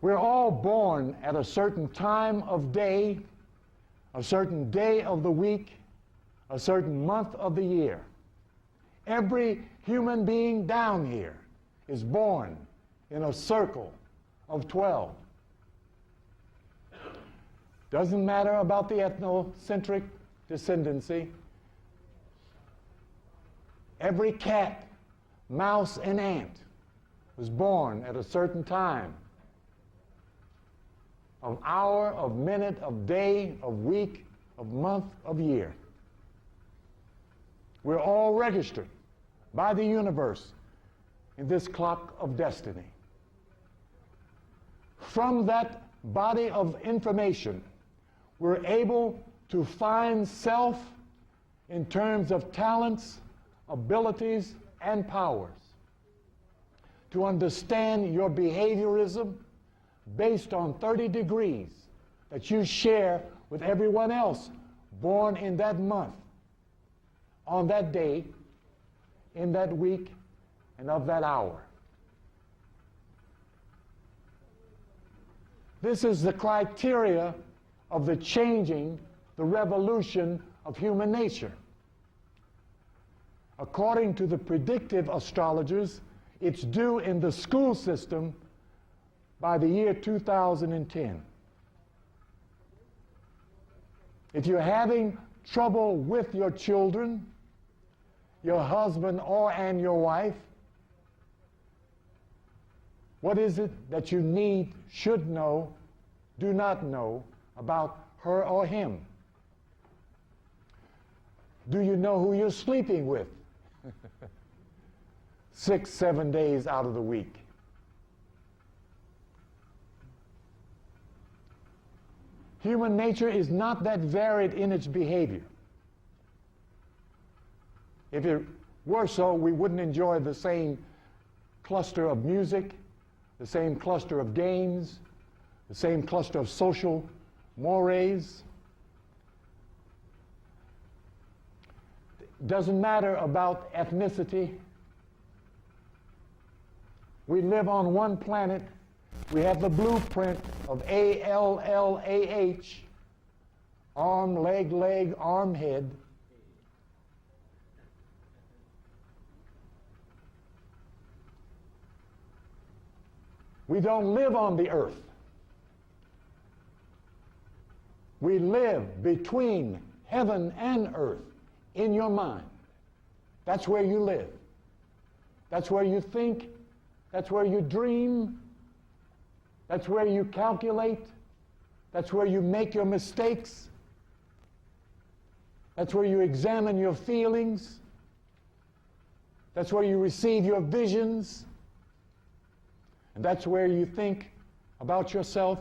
We're all born at a certain time of day, a certain day of the week, a certain month of the year. Every human being down here is born in a circle of 12. Doesn't matter about the ethnocentric descendancy. Every cat, mouse, and ant was born at a certain time of hour, of minute, of day, of week, of month, of year. We're all registered by the universe in this clock of destiny. From that body of information, we're able to find self in terms of talents, abilities, and powers, to understand your behaviorism based on 30 degrees that you share with everyone else born in that month, on that day, in that week, and of that hour. This is the criteria of the changing, the revolution of human nature. According to the predictive astrologers, it's due in the school system by the year 2010. If you're having trouble with your children, your husband and your wife, what is it that you need, should know, do not know about her or him? Do you know who you're sleeping with 6, 7 days out of the week? Human nature is not that varied in its behavior. If it were so, we wouldn't enjoy the same cluster of music, the same cluster of games, the same cluster of social mores. Doesn't matter about ethnicity. We live on one planet. We have the blueprint of ALLAH, arm, leg, arm, head. We don't live on the earth. We live between heaven and earth in your mind. That's where you live. That's where you think. That's where you dream. That's where you calculate. That's where you make your mistakes. That's where you examine your feelings. That's where you receive your visions. And that's where you think about yourself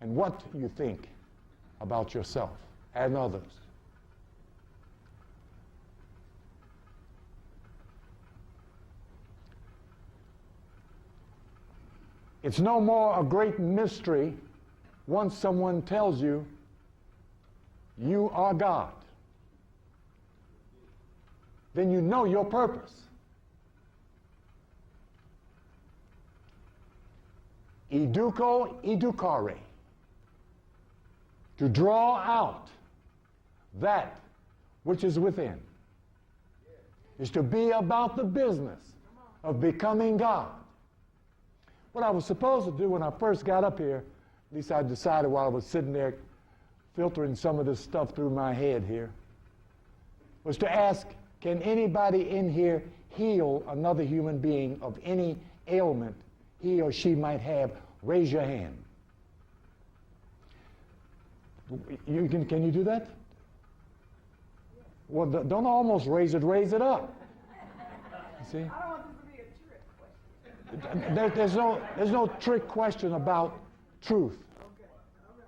and what you think about yourself and others. It's no more a great mystery once someone tells you, you are God. Then you know your purpose. Educo, educare. To draw out that which is within. Is to be about the business of becoming God. What I was supposed to do when I first got up here, at least I decided while I was sitting there filtering some of this stuff through my head here, was to ask, can anybody in here heal another human being of any ailment he or she might have? Raise your hand. Can you do that? Well, don't almost raise it up. You see? I don't want this to be a trick question. There's no trick question about truth. Okay. All right.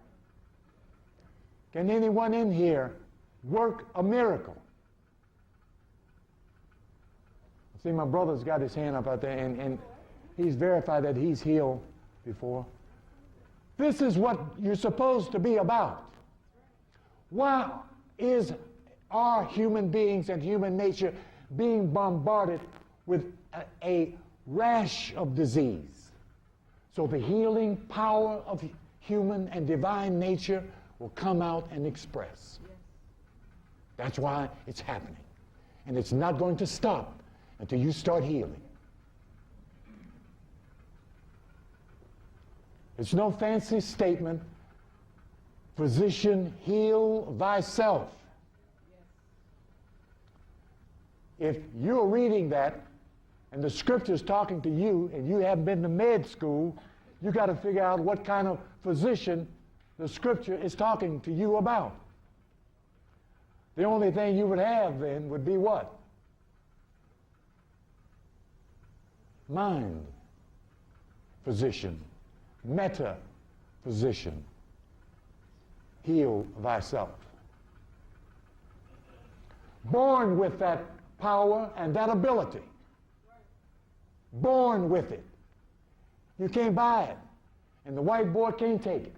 Can anyone in here work a miracle? See, my brother's got his hand up out there, and he's verified that he's healed before. This is what you're supposed to be about. Why are human beings and human nature being bombarded with a rash of disease? So the healing power of human and divine nature will come out and express. That's why it's happening. And it's not going to stop until you start healing. It's no fancy statement. Physician, heal thyself. If you're reading that and the scripture's talking to you and you haven't been to med school, you got to figure out what kind of physician the scripture is talking to you about. The only thing you would have then would be what? Mind physician, meta physician. Heal thyself. Born with that power and that ability. Born with it. You can't buy it. And the white boy can't take it.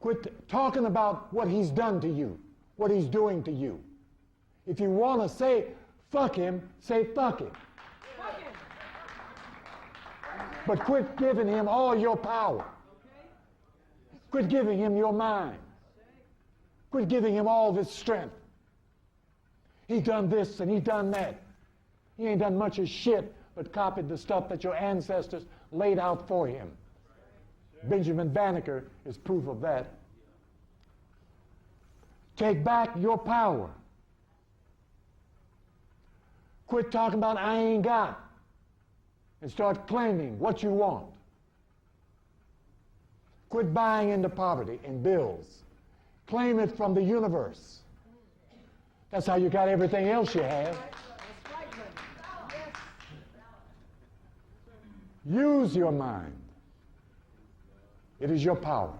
Quit talking about what he's done to you, what he's doing to you. If you want to say fuck him, say fuck him. Fuck him. But quit giving him all your power. Quit giving him your mind. Quit giving him all this strength. He's done this and he's done that. He ain't done much of shit but copied the stuff that your ancestors laid out for him. Benjamin Banneker is proof of that. Take back your power. Quit talking about I ain't got and start claiming what you want. Quit buying into poverty and bills. Claim it from the universe. That's how you got everything else you have. Use your mind. It is your power.